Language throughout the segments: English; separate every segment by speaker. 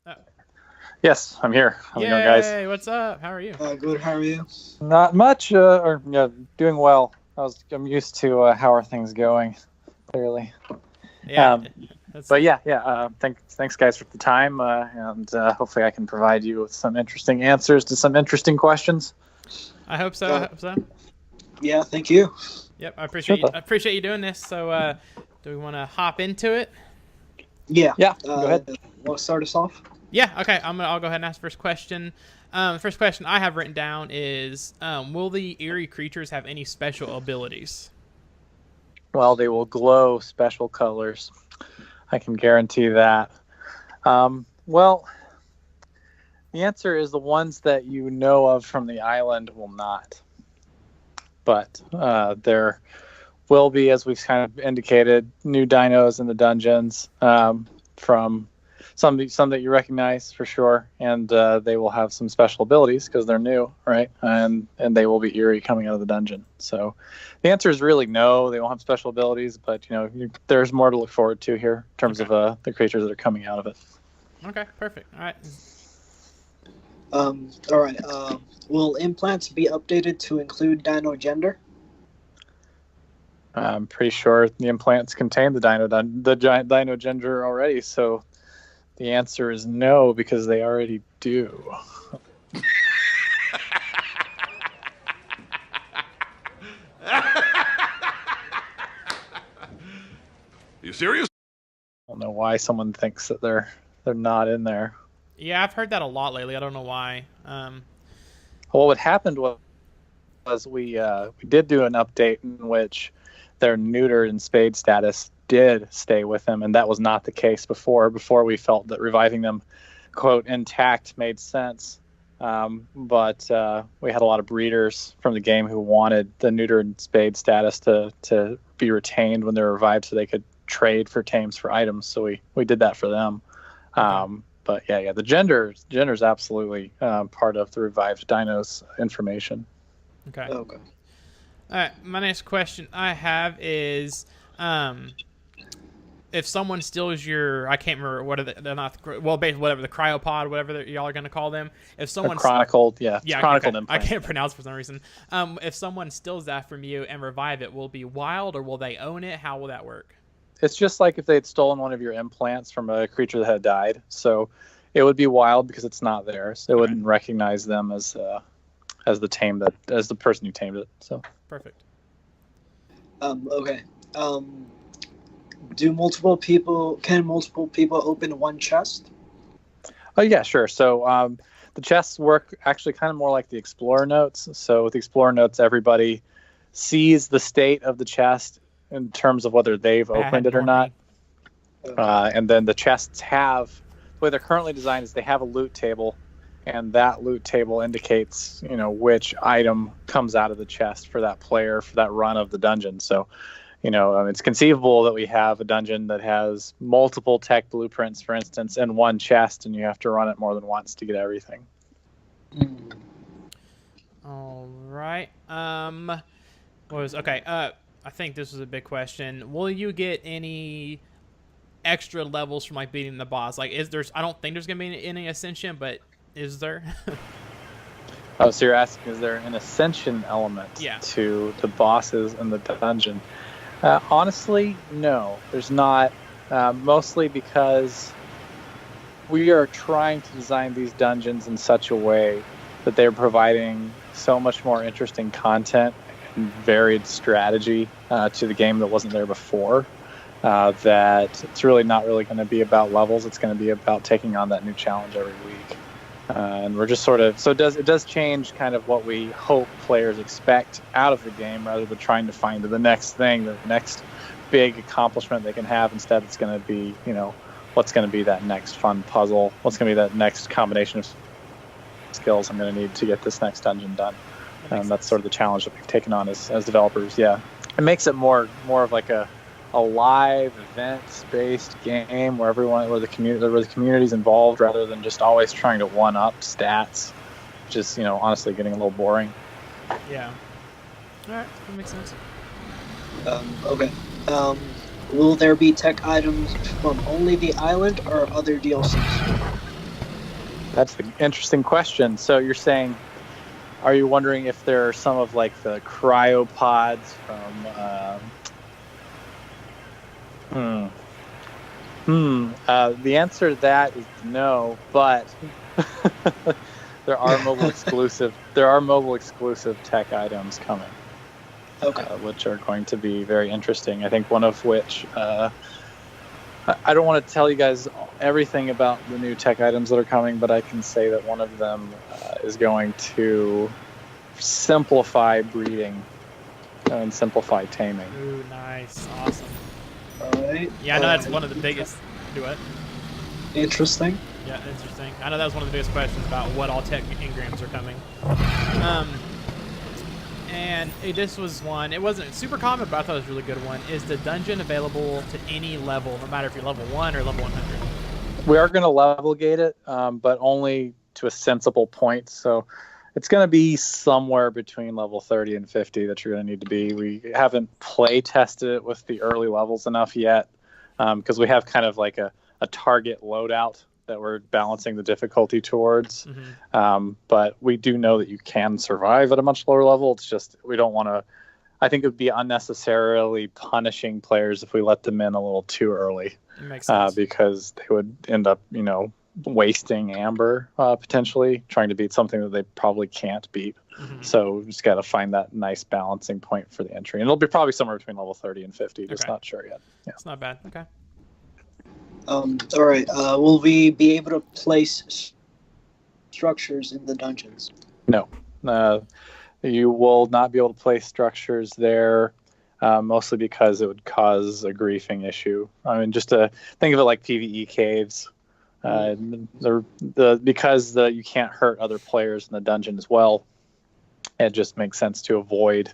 Speaker 1: Oh.
Speaker 2: Yes, I'm here. How's it going, guys?
Speaker 1: Yay! What's up? How are you?
Speaker 3: Good. How are you?
Speaker 2: Not much, doing well. I'm used to how are things going, clearly.
Speaker 1: Yeah.
Speaker 2: But yeah. Thanks, guys, for the time, and hopefully I can provide you with some interesting answers to some interesting questions.
Speaker 1: I hope so.
Speaker 3: Yeah, thank you.
Speaker 1: Yep, I appreciate you doing this. So, do we want to hop into it?
Speaker 3: Yeah.
Speaker 2: Go ahead.
Speaker 3: Want to start us off?
Speaker 1: Yeah. Okay. I'll go ahead and ask the first question. The first question I have written down is, will the eerie creatures have any special abilities?
Speaker 2: Well, they will glow special colors. I can guarantee that. Well, the answer is the ones that you know of from the island will not. But there will be, as we've kind of indicated, new dinos in the dungeons from some that you recognize for sure, and they will have some special abilities because they're new, right? And they will be eerie coming out of the dungeon. So the answer is really no, they won't have special abilities, but there's more to look forward to here in terms of the creatures that are coming out of it.
Speaker 1: Okay, perfect. All right.
Speaker 3: All right. Will implants be updated to include dino gender?
Speaker 2: I'm pretty sure the implants contain the giant dino gender already, so the answer is no, because they already do.
Speaker 4: You serious?
Speaker 2: I don't know why someone thinks that they're not in there.
Speaker 1: Yeah, I've heard that a lot lately. I don't know why.
Speaker 2: Well, what happened was we did do an update in which their neutered and spayed status did stay with them, and that was not the case before. Before, we felt that reviving them, quote, intact made sense. But we had a lot of breeders from the game who wanted the neutered and spayed status to be retained when they were revived, so they could trade for tames for items. So we did that for them. Okay. But yeah, the gender is absolutely part of the revived dinos information.
Speaker 1: Okay. All right. My next question I have is, if someone steals your, I can't remember what are they're not, well, basically whatever, the cryopod, whatever y'all are going to call them. If someone
Speaker 2: chronicled, chronicled
Speaker 1: implant. I can't pronounce for some reason. If someone steals that from you and revive it, will it be wild or will they own it? How will that work?
Speaker 2: It's just like if they had stolen one of your implants from a creature that had died. So it would be wild because it's not theirs. It wouldn't recognize them as the person who tamed it. So
Speaker 1: perfect.
Speaker 3: Okay. Can multiple people open one chest?
Speaker 2: Oh yeah, sure. So the chests work actually kind of more like the Explorer notes. So with the Explorer notes, everybody sees the state of the chest in terms of whether they've opened it or not. And then the chests have, the way they're currently designed is they have a loot table, and that loot table indicates, which item comes out of the chest for that player for that run of the dungeon. So, it's conceivable that we have a dungeon that has multiple tech blueprints, for instance, in one chest, and you have to run it more than once to get everything.
Speaker 1: All right. I think this was a big question. Will you get any extra levels from beating the boss? I don't think there's gonna be any ascension, but is there?
Speaker 2: Oh, so you're asking, is there an ascension element to the bosses in the dungeon? Honestly, no, there's not. Mostly because we are trying to design these dungeons in such a way that they're providing so much more interesting content and varied strategy to the game that wasn't there before, that it's really not really going to be about levels. It's going to be about taking on that new challenge every week. And we're just it does change kind of what we hope players expect out of the game, rather than trying to find the next thing, the next big accomplishment they can have. Instead, it's going to be, what's going to be that next fun puzzle? What's going to be that next combination of skills I'm going to need to get this next dungeon done? And that's sort of the challenge that we've taken on as developers. Yeah, it makes it more of like a live events-based game where the community's involved, rather than just always trying to one up stats, which is honestly getting a little boring.
Speaker 1: Yeah. All right, that makes sense.
Speaker 3: Okay. Will there be tech items from only the island or other DLCs?
Speaker 2: That's an interesting question. So you're saying, are you wondering if there are some of like the cryopods from? The answer to that is no, but there are mobile exclusive. There are mobile exclusive tech items coming, which are going to be very interesting. I think one of which. I don't want to tell you guys everything about the new tech items that are coming, but I can say that one of them is going to simplify breeding and simplify taming.
Speaker 1: Ooh, nice. Awesome.
Speaker 3: All right.
Speaker 1: Yeah, I know that's one of the biggest. Do it.
Speaker 3: Interesting.
Speaker 1: Yeah, interesting. I know that was one of the biggest questions about what all tech engrams are coming. And this was one, it wasn't super common, but I thought it was a really good one. Is the dungeon available to any level, no matter if you're level 1 or level 100?
Speaker 2: We are going to level gate it, but only to a sensible point. So it's going to be somewhere between level 30 and 50 that you're going to need to be. We haven't play tested it with the early levels enough yet, because we have kind of like a target loadout that we're balancing the difficulty towards. But we do know that you can survive at a much lower level. It's just we don't want to. I think it would be unnecessarily punishing players if we let them in a little too early.
Speaker 1: It makes sense.
Speaker 2: Because they would end up, wasting amber potentially, trying to beat something that they probably can't beat. So we just got to find that nice balancing point for the entry. And it'll be probably somewhere between level 30 and 50. Just not sure yet. Yeah.
Speaker 1: It's not bad. Okay.
Speaker 3: All right. Will we be able to place structures in the dungeons?
Speaker 2: No. You will not be able to place structures there, mostly because it would cause a griefing issue. I mean, just to think of it like PvE caves. Because you can't hurt other players in the dungeon as well, it just makes sense to avoid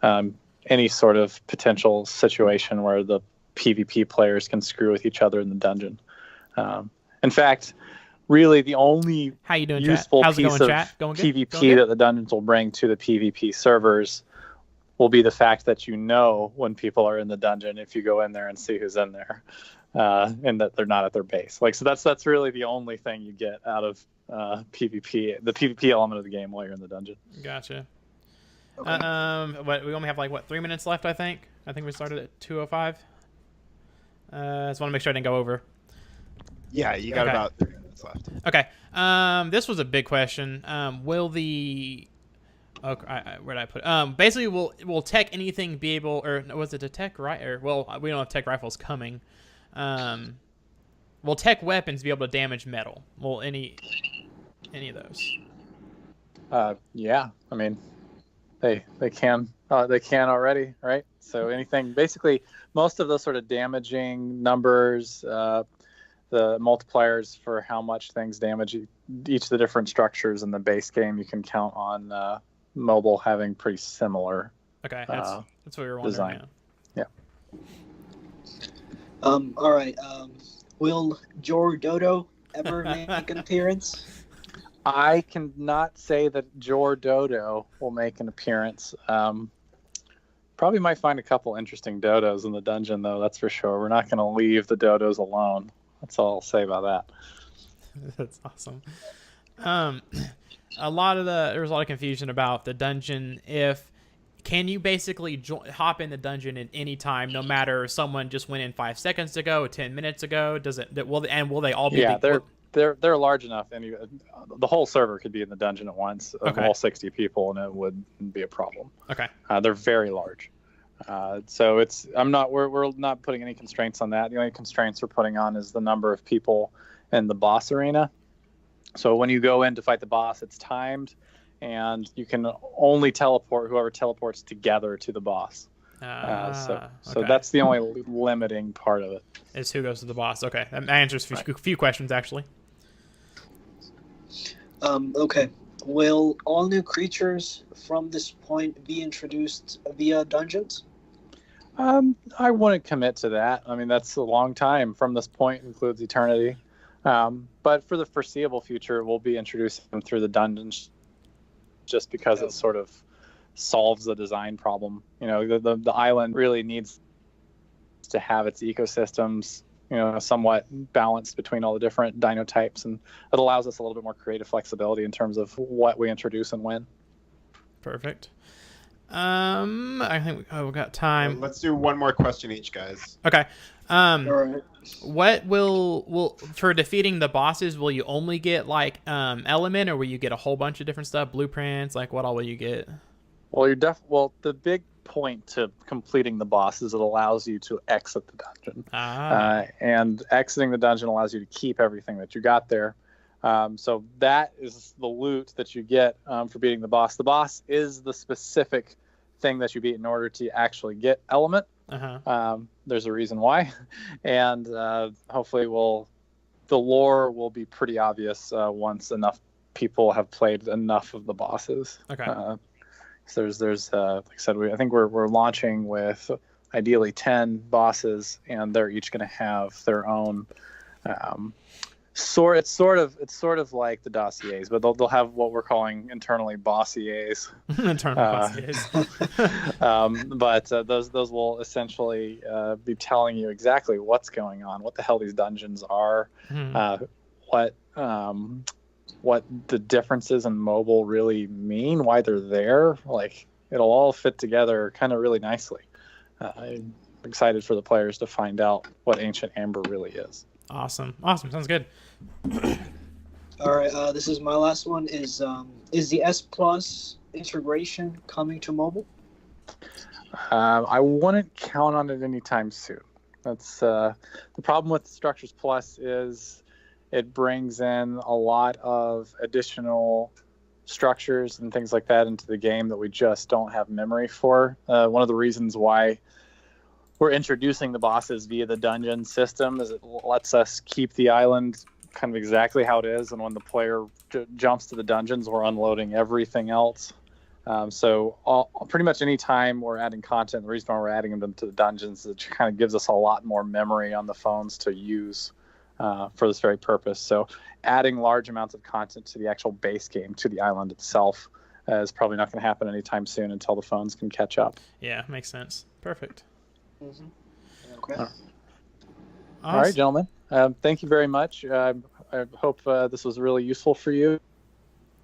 Speaker 2: any sort of potential situation where the PvP players can screw with each other in the dungeon. In fact, really the only useful piece of PvP that the dungeons will bring to the PvP servers will be the fact that when people are in the dungeon if you go in there and see who's in there, and that they're not at their base. So that's really the only thing you get out of PvP, the PvP element of the game while you're in the dungeon.
Speaker 1: Gotcha.
Speaker 3: Okay.
Speaker 1: But we only have 3 minutes left. I think we started at 2:05. Just want to make sure I didn't go over.
Speaker 5: Yeah, you got about 3 minutes left.
Speaker 1: Okay. This was a big question. Will the where did I put it? Basically, will tech anything be able, or was it a tech right? We don't have tech rifles coming. Will tech weapons be able to damage metal? Will any of those?
Speaker 2: Yeah. I mean, they can already, right? So anything, basically, most of those sort of damaging numbers, the multipliers for how much things damage each of the different structures in the base game, you can count on mobile having pretty similar.
Speaker 1: Okay, that's what we were wondering.
Speaker 2: Design. Yeah.
Speaker 3: All right. Will Jor Dodo ever make an appearance?
Speaker 2: I cannot say that Jor Dodo will make an appearance. Probably might find a couple interesting dodos in the dungeon, though. That's for sure. We're not going to leave the dodos alone. That's all I'll say about that.
Speaker 1: That's awesome. There was a lot of confusion about the dungeon. Can you basically hop in the dungeon at any time, no matter someone just went in 5 seconds ago, 10 minutes ago? Will they all be?
Speaker 2: Yeah, they're large enough, and the whole server could be in the dungeon at once of all 60 people, and it wouldn't be a problem.
Speaker 1: Okay.
Speaker 2: They're very large. So we're not putting any constraints on that. The only constraints we're putting on is the number of people in the boss arena. So when you go in to fight the boss, it's timed, and you can only teleport whoever teleports together to the boss. So that's the only limiting part of it.
Speaker 1: Is who goes to the boss. Okay, that answers a few questions actually.
Speaker 3: Okay. Will all new creatures from this point be introduced via dungeons?
Speaker 2: I wouldn't commit to that. I mean, that's a long time. From this point includes eternity. But for the foreseeable future, we'll be introducing them through the dungeons just because it sort of solves the design problem. The island really needs to have its ecosystems somewhat balanced between all the different dino types, and it allows us a little bit more creative flexibility in terms of what we introduce and when.
Speaker 1: Perfect. I think we've got time.
Speaker 5: Let's do one more question each, guys.
Speaker 1: Okay.
Speaker 3: All right.
Speaker 1: What will for defeating the bosses? Will you only get like element, or will you get a whole bunch of different stuff, blueprints? Like what all will you get?
Speaker 2: Well, the big point to completing the boss is it allows you to exit the dungeon, and exiting the dungeon allows you to keep everything that you got there. So that is the loot that you get for beating the boss. The boss is the specific thing that you beat in order to actually get element. There's a reason why, and hopefully the lore will be pretty obvious once enough people have played enough of the bosses.
Speaker 1: Okay.
Speaker 2: So there's like I said, I think we're launching with ideally 10 bosses, and they're each going to have their own it's sort of like the dossiers, but they'll have what we're calling internally bossiers.
Speaker 1: Bossiers.
Speaker 2: But those will essentially be telling you exactly what's going on, what the hell these dungeons are, what the differences in mobile really mean, why they're there. Like, it'll all fit together kind of really nicely. I'm excited for the players to find out what Ancient Amber really is.
Speaker 1: Awesome. Sounds good.
Speaker 3: All right. This is my last one. Is the S Plus integration coming to mobile?
Speaker 2: I wouldn't count on it anytime soon. That's the problem with Structures Plus is it brings in a lot of additional structures and things like that into the game that we just don't have memory for. One of the reasons why we're introducing the bosses via the dungeon system is it lets us keep the island kind of exactly how it is, and when the player jumps to the dungeons, we're unloading everything else. So pretty much any time we're adding content, the reason why we're adding them to the dungeons is it kind of gives us a lot more memory on the phones to use for this very purpose. So adding large amounts of content to the actual base game, to the island itself, is probably not going to happen anytime soon until the phones can catch up.
Speaker 1: Yeah, makes sense. Perfect.
Speaker 3: Mm-hmm. Okay.
Speaker 1: Awesome.
Speaker 2: All right, gentlemen. Thank you very much. I hope this was really useful for you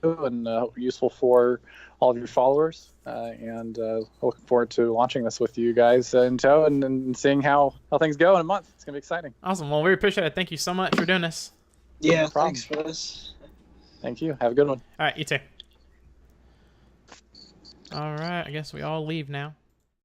Speaker 2: and useful for all of your followers. And looking forward to launching this with you guys in tow and seeing how things go in a month. It's going to be exciting.
Speaker 1: Awesome. Well, we appreciate it. Thank you so much for doing this.
Speaker 3: Yeah, thanks for this.
Speaker 2: Thank you. Have a good one.
Speaker 1: All right, you too. All right, I guess we all leave now.